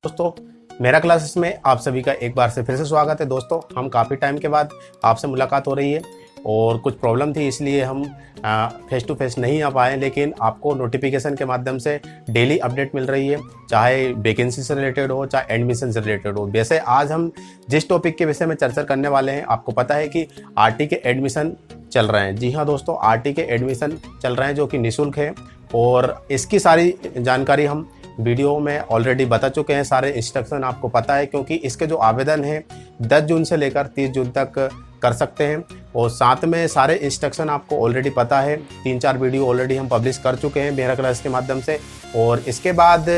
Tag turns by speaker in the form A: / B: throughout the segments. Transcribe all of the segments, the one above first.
A: दोस्तों, मेरा क्लासेस में आप सभी का एक बार से फिर से स्वागत है। दोस्तों, हम काफ़ी टाइम के बाद आपसे मुलाकात हो रही है और कुछ प्रॉब्लम थी, इसलिए हम फेस टू फेस नहीं आ पाए, लेकिन आपको नोटिफिकेशन के माध्यम से डेली अपडेट मिल रही है, चाहे वैकेंसी से रिलेटेड हो चाहे एडमिशन से रिलेटेड हो। वैसे आज हम जिस टॉपिक के विषय में चर्चा करने वाले हैं, आपको पता है कि आरटी के एडमिशन चल रहे हैं। जी हाँ दोस्तों, आरटी के एडमिशन चल रहे हैं जो कि निःशुल्क है और इसकी सारी जानकारी हम वीडियो में ऑलरेडी बता चुके हैं। सारे इंस्ट्रक्शन आपको पता है, क्योंकि इसके जो आवेदन है 10 जून से लेकर 30 जून तक कर सकते हैं और साथ में सारे इंस्ट्रक्शन आपको ऑलरेडी पता है। 3-4 वीडियो ऑलरेडी हम पब्लिश कर चुके हैं मेरा क्लास के माध्यम से। और इसके बाद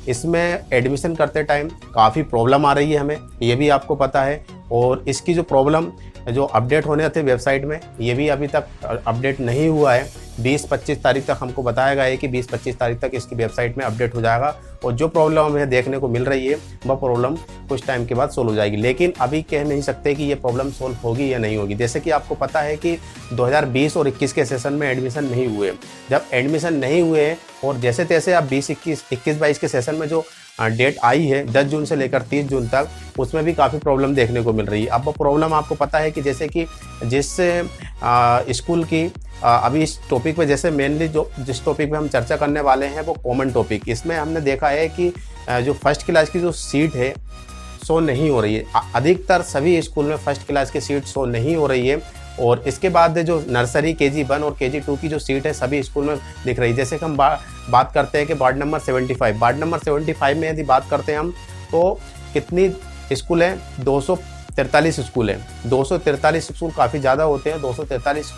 A: इसमें एडमिशन करते टाइम काफ़ी प्रॉब्लम आ रही है हमें, ये भी आपको पता है। और इसकी जो प्रॉब्लम जो अपडेट होने थे वेबसाइट में, ये भी अभी तक अपडेट नहीं हुआ है। 20-25 तारीख तक हमको बताया गया है कि 20-25 तारीख तक इसकी वेबसाइट में अपडेट हो जाएगा और जो प्रॉब्लम हमें देखने को मिल रही है वह प्रॉब्लम कुछ टाइम के बाद सोल्व हो जाएगी। लेकिन अभी कह नहीं सकते कि ये प्रॉब्लम सोल्व होगी या नहीं होगी। जैसे कि आपको पता है कि 2020 और 21 के सेशन में एडमिशन नहीं हुए। जब एडमिशन नहीं हुए और जैसे तैसे अब 21-22 के सेशन में जो डेट आई है 10 जून से लेकर 30 जून तक, उसमें भी काफ़ी प्रॉब्लम देखने को मिल रही है। अब वो प्रॉब्लम आपको पता है कि जैसे कि जिस स्कूल की अभी इस टॉपिक पे, जैसे मेनली जिस टॉपिक पे हम चर्चा करने वाले हैं वो कॉमन टॉपिक। इसमें हमने देखा है कि जो फर्स्ट क्लास की जो सीट है शो नहीं हो रही है। अधिकतर सभी स्कूल में फर्स्ट क्लास की सीट शो नहीं हो रही है। और इसके बाद जो नर्सरी KG1 और KG2 की जो सीट है सभी स्कूल में दिख रही है। जैसे कि हम बात करते हैं कि वार्ड नंबर 75 में यदि बात करते हैं हम, तो कितनी स्कूल है? 243 स्कूल है। 243 स्कूल काफ़ी ज़्यादा होते हैं। 243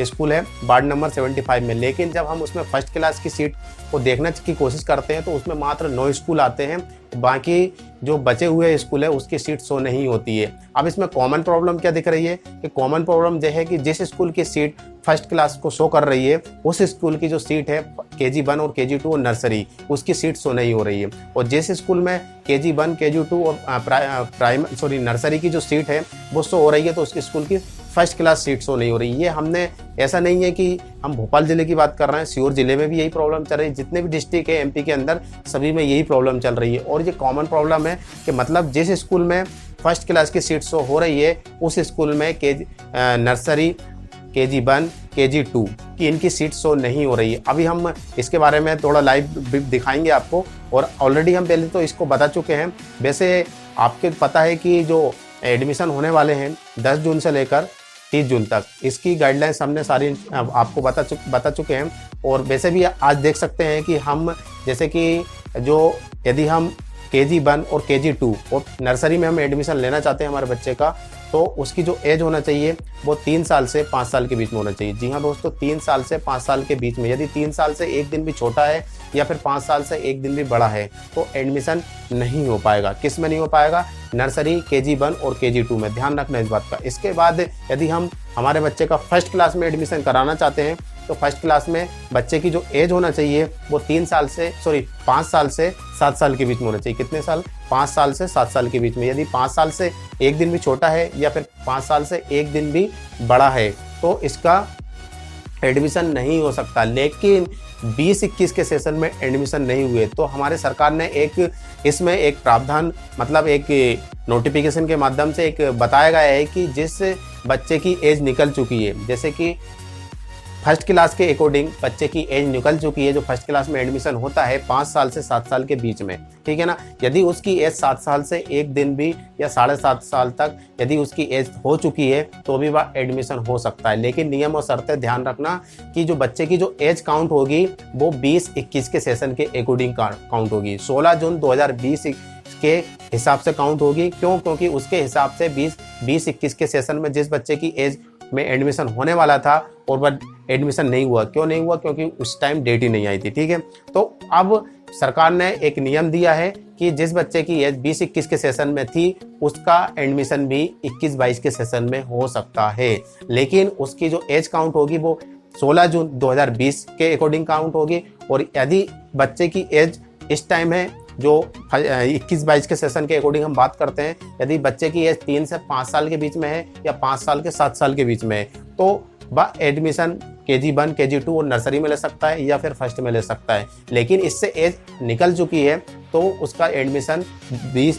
A: स्कूल है वार्ड नंबर 75 में। लेकिन जब हम उसमें फर्स्ट क्लास की सीट को देखने की कोशिश करते हैं तो उसमें मात्र 9 स्कूल आते हैं। बाकी जो बचे हुए स्कूल है उसकी सीट शो नहीं होती है। अब इसमें कॉमन प्रॉब्लम क्या दिख रही है कि कॉमन प्रॉब्लम यह है कि जिस स्कूल की सीट फर्स्ट क्लास को शो कर रही है, उस स्कूल की जो सीट है KG1 और KG2 और नर्सरी, उसकी सीट शो नहीं हो रही है। और जिस स्कूल में KG1 KG2 और नर्सरी की जो सीट है वो शो हो रही है, तो उस स्कूल की फर्स्ट क्लास सीट शो नहीं हो रही। ये हमने, ऐसा नहीं है कि हम भोपाल जिले की बात कर रहे हैं, सीहोर जिले में भी यही प्रॉब्लम चल रही है। जितने भी डिस्ट्रिक्ट है MP के अंदर, सभी में यही प्रॉब्लम चल रही है। और ये कॉमन प्रॉब्लम है कि मतलब जिस स्कूल में फर्स्ट क्लास की सीट शो हो रही है, उस स्कूल में नर्सरी KG1 KG2 की इनकी सीट शो नहीं हो रही है। अभी हम इसके बारे में थोड़ा लाइव दिखाएंगे आपको, और ऑलरेडी हम पहले तो इसको बता चुके हैं। वैसे आपको पता है कि जो एडमिशन होने वाले हैं 10 जून से लेकर 30 जून तक, इसकी गाइडलाइंस हमने सारी आपको बता चुके हैं। और वैसे भी आज देख सकते हैं कि हम, जैसे कि जो यदि हम KG1 और KG2 और नर्सरी में हम एडमिशन लेना चाहते हैं हमारे बच्चे का, तो उसकी जो एज होना चाहिए वो 3 साल से 5 साल के बीच में होना चाहिए। जी हाँ दोस्तों, 3 साल से 5 साल के बीच में। यदि 3 साल से 1 दिन भी छोटा है या फिर 5 साल से 1 दिन भी बड़ा है तो एडमिशन नहीं हो पाएगा। किस में नहीं हो पाएगा? नर्सरी KG1 और KG2 में। ध्यान रखना इस बात का। इसके बाद यदि हम हमारे बच्चे का फर्स्ट क्लास में एडमिशन कराना चाहते हैं, तो फर्स्ट क्लास में बच्चे की जो एज होना चाहिए वो 5 साल से 7 साल के बीच में होना चाहिए। कितने साल? 5 साल से 7 साल के बीच में। यदि 5 साल से 1 दिन भी छोटा है या फिर 5 साल से 1 दिन भी बड़ा है तो इसका एडमिशन नहीं हो सकता। लेकिन 20-21 के सेशन में एडमिशन नहीं हुए तो हमारे सरकार ने इसमें एक प्रावधान, मतलब एक नोटिफिकेशन के माध्यम से एक बताया गया है कि जिस बच्चे की एज निकल चुकी है, जैसे कि फर्स्ट क्लास के अकॉर्डिंग बच्चे की एज निकल चुकी है, जो फर्स्ट क्लास में एडमिशन होता है 5 साल से 7 साल के बीच में, ठीक है ना। यदि उसकी एज 7 साल से 1 दिन भी या 7.5 साल तक यदि उसकी एज हो चुकी है तो भी वह एडमिशन हो सकता है। लेकिन नियम और शर्तें ध्यान रखना कि जो बच्चे की जो एज काउंट होगी वो 20-21 के सेशन के अकॉर्डिंग काउंट होगी। 16 जून 2020 के हिसाब से काउंट होगी। क्यों? क्योंकि उसके हिसाब से 20-21 के सेशन में जिस बच्चे की एज में एडमिशन होने वाला था और वह एडमिशन नहीं हुआ। क्यों नहीं हुआ? क्योंकि उस टाइम डेट ही नहीं आई थी, ठीक है। तो अब सरकार ने एक नियम दिया है कि जिस बच्चे की एज 20-21 के सेशन में थी उसका एडमिशन भी 21-22 के सेशन में हो सकता है। लेकिन उसकी जो एज काउंट होगी वो 16 जून 2020 के अकॉर्डिंग काउंट होगी। और यदि बच्चे की एज इस टाइम है जो 21-22 के सेशन के अकॉर्डिंग हम बात करते हैं, यदि बच्चे की एज 3 से 5 साल के बीच में है या 5 साल के 7 साल के बीच में है तो वह एडमिशन KG1 KG2 और नर्सरी में ले सकता है या फिर फर्स्ट में ले सकता है। लेकिन इससे एज निकल चुकी है तो उसका एडमिशन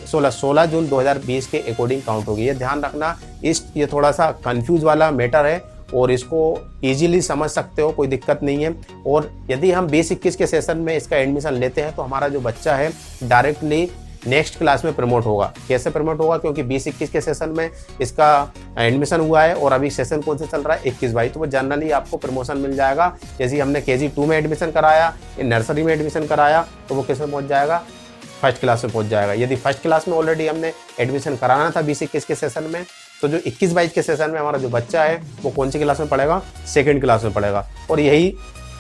A: 16 जून 2020 के अकॉर्डिंग काउंट होगी। ये ध्यान रखना, ये थोड़ा सा कंफ्यूज वाला मैटर है और इसको इजीली समझ सकते हो, कोई दिक्कत नहीं है। और यदि हम 20-21 के सेशन में इसका एडमिशन लेते हैं तो हमारा जो बच्चा है डायरेक्टली नेक्स्ट क्लास में प्रमोट होगा। कैसे प्रमोट होगा? क्योंकि 20-21 के सेशन में इसका एडमिशन हुआ है और अभी सेशन कौन से चल रहा है 21-22, तो वो जनरली आपको प्रमोशन मिल जाएगा। जैसे हमने KG2 में एडमिशन कराया, नर्सरी में एडमिशन कराया, तो वो किस में पहुंच जाएगा? फर्स्ट क्लास में पहुंच जाएगा। यदि फर्स्ट क्लास में ऑलरेडी हमने एडमिशन कराना था 20-21 के सेशन में, तो जो 21-22 के सेशन में हमारा जो बच्चा है वो कौन सी क्लास में पढ़ेगा? सेकेंड क्लास में पढ़ेगा। और यही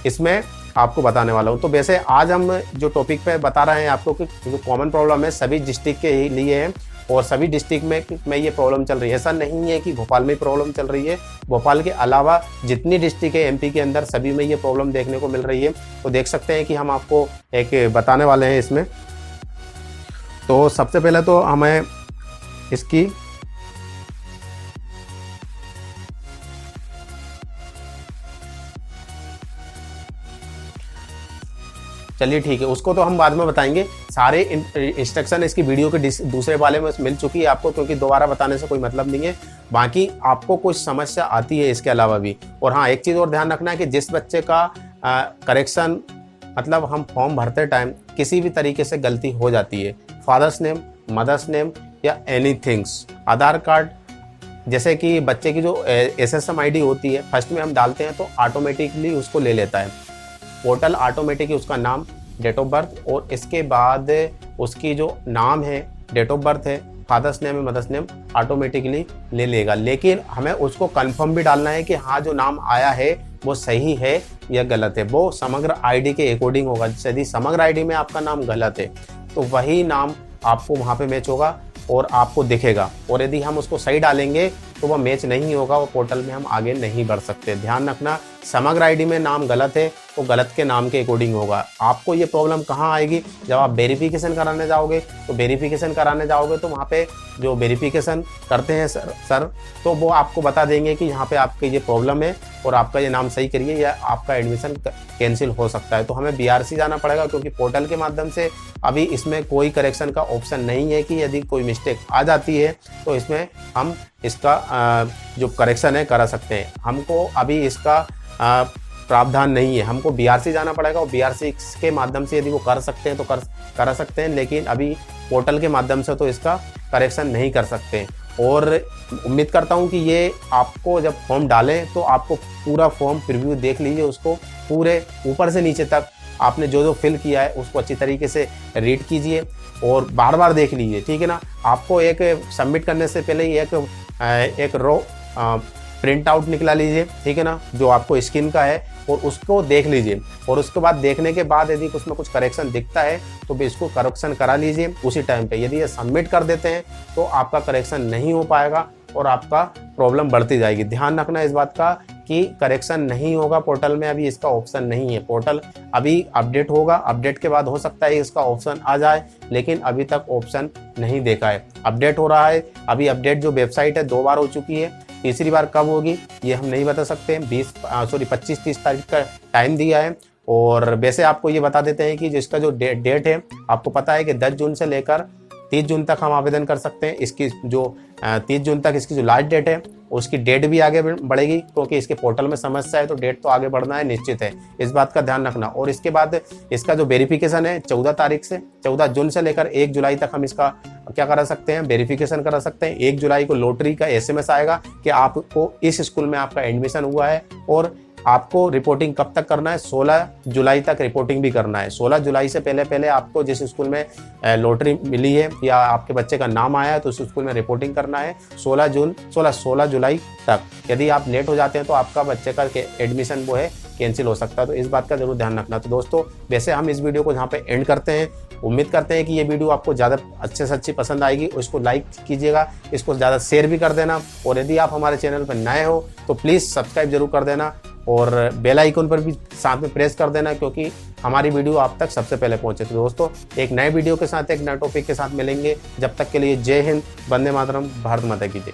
A: इसमें आपको बताने वाला हूँ। तो वैसे आज हम जो टॉपिक पे बता रहे हैं आपको कि जो कॉमन प्रॉब्लम है सभी डिस्ट्रिक्ट के लिए है और सभी डिस्ट्रिक्ट में ये प्रॉब्लम चल रही है। ऐसा नहीं है कि भोपाल में प्रॉब्लम चल रही है, भोपाल के अलावा जितनी डिस्ट्रिक्ट है MP के अंदर सभी में ये प्रॉब्लम देखने को मिल रही है। तो देख सकते हैं कि हम आपको एक बताने वाले हैं इसमें। तो सबसे पहले तो हमें इसकी चलिए ठीक है, उसको तो हम बाद में बताएंगे। सारे इंस्ट्रक्शन इसकी वीडियो के दूसरे वाले में मिल चुकी है आपको, क्योंकि दोबारा बताने से कोई मतलब नहीं है। बाकी आपको कुछ समस्या आती है इसके अलावा भी। और हाँ, एक चीज़ और ध्यान रखना है कि जिस बच्चे का करेक्शन मतलब हम फॉर्म भरते टाइम किसी भी तरीके से गलती हो जाती है, फादर्स नेम, मदर्स नेम या एनीथिंग्स, आधार कार्ड, जैसे कि बच्चे की जो SSM ID होती है फर्स्ट में हम डालते हैं तो ऑटोमेटिकली उसको ले लेता है पोर्टल, ऑटोमेटिकली उसका नाम, डेट ऑफ बर्थ और इसके बाद उसकी जो नाम है, डेट ऑफ बर्थ है, फादर्स नेम है, मदर्स नेम ऑटोमेटिकली ले लेगा। लेकिन हमें उसको कंफर्म भी डालना है कि हाँ जो नाम आया है वो सही है या गलत है। वो समग्र ID के अकॉर्डिंग होगा। यदि समग्र ID में आपका नाम गलत है तो वही नाम आपको वहाँ पे मैच होगा और आपको दिखेगा। और यदि हम उसको सही डालेंगे तो वह मैच नहीं होगा, वो पोर्टल में हम आगे नहीं बढ़ सकते। ध्यान रखना, समग्र ID में नाम गलत है तो गलत के नाम के अकॉर्डिंग होगा। आपको ये प्रॉब्लम कहाँ आएगी? जब आप वेरिफिकेशन कराने जाओगे तो वहाँ पे जो वेरिफिकेशन करते हैं सर तो वो आपको बता देंगे कि यहाँ पे आपकी ये प्रॉब्लम है और आपका ये नाम सही करिए या आपका एडमिशन कैंसिल हो सकता है। तो हमें BRC जाना पड़ेगा, क्योंकि पोर्टल के माध्यम से अभी इसमें कोई करेक्शन का ऑप्शन नहीं है कि यदि कोई मिस्टेक आ जाती है तो इसमें हम इसका जो करेक्शन है करा सकते हैं। हमको अभी इसका प्रावधान नहीं है, हमको BRC जाना पड़ेगा और BRC के माध्यम से यदि वो कर सकते हैं तो करा सकते हैं, लेकिन अभी पोर्टल के माध्यम से तो इसका करेक्शन नहीं कर सकते। और उम्मीद करता हूं कि ये आपको जब फॉर्म डालें तो आपको पूरा फॉर्म प्रीव्यू देख लीजिए, उसको पूरे ऊपर से नीचे तक आपने जो फिल किया है उसको अच्छी तरीके से रीड कीजिए और बार बार देख लीजिए, ठीक है ना। आपको एक सबमिट करने से पहले एक रो प्रिंट आउट निकला लीजिए, ठीक है ना, जो आपको स्किन का है, और उसको देख लीजिए। और उसके बाद देखने के बाद यदि उसमें कुछ करेक्शन दिखता है तो भी इसको करेक्शन करा लीजिए उसी टाइम पे। यदि ये सबमिट कर देते हैं तो आपका करेक्शन नहीं हो पाएगा और आपका प्रॉब्लम बढ़ती जाएगी। ध्यान रखना इस बात का कि करेक्शन नहीं होगा पोर्टल में, अभी इसका ऑप्शन नहीं है। पोर्टल अभी अपडेट होगा, अपडेट के बाद हो सकता है इसका ऑप्शन आ जाए, लेकिन अभी तक ऑप्शन नहीं देखा है। अपडेट हो रहा है, अभी अपडेट जो वेबसाइट है 2 बार हो चुकी है, तीसरी बार कब होगी ये हम नहीं बता सकते। 25-30 तारीख का टाइम दिया है। और वैसे आपको ये बता देते हैं कि जिसका जो डेट है, आपको पता है कि 10 जून से लेकर 30 जून तक हम आवेदन कर सकते हैं। इसकी जो 30 जून तक इसकी जो लास्ट डेट है उसकी डेट भी आगे बढ़ेगी, क्योंकि इसके पोर्टल में समस्या है तो डेट तो आगे बढ़ना है निश्चित है, इस बात का ध्यान रखना। और इसके बाद इसका जो वेरिफिकेशन है 14 जून से लेकर 1 जुलाई तक हम इसका क्या करा सकते हैं, वेरिफिकेशन करा सकते हैं। 1 जुलाई को लॉटरी का SMS आएगा कि आपको इस स्कूल में आपका एडमिशन हुआ है, और आपको रिपोर्टिंग कब तक करना है, 16 जुलाई तक रिपोर्टिंग भी करना है। 16 जुलाई से पहले आपको जिस स्कूल में लॉटरी मिली है या आपके बच्चे का नाम आया है तो उस स्कूल में रिपोर्टिंग करना है 16 जुलाई तक। यदि आप लेट हो जाते हैं तो आपका बच्चे का एडमिशन वो है कैंसिल हो सकता है, तो इस बात का जरूर ध्यान रखना। तो दोस्तों वैसे हम इस वीडियो को यहाँ पे एंड करते हैं। उम्मीद करते हैं कि ये वीडियो आपको ज़्यादा अच्छे से अच्छी पसंद आएगी, उसको लाइक कीजिएगा, इसको ज़्यादा शेयर भी कर देना, और यदि आप हमारे चैनल पर नए हो तो प्लीज़ सब्सक्राइब जरूर कर देना और बेल आइकन पर भी साथ में प्रेस कर देना, क्योंकि हमारी वीडियो आप तक सबसे पहले पहुंचे। तो दोस्तों एक नए वीडियो के साथ, एक नए टॉपिक के साथ मिलेंगे। जब तक के लिए जय हिंद, वंदे मातरम, भारत माता की जय।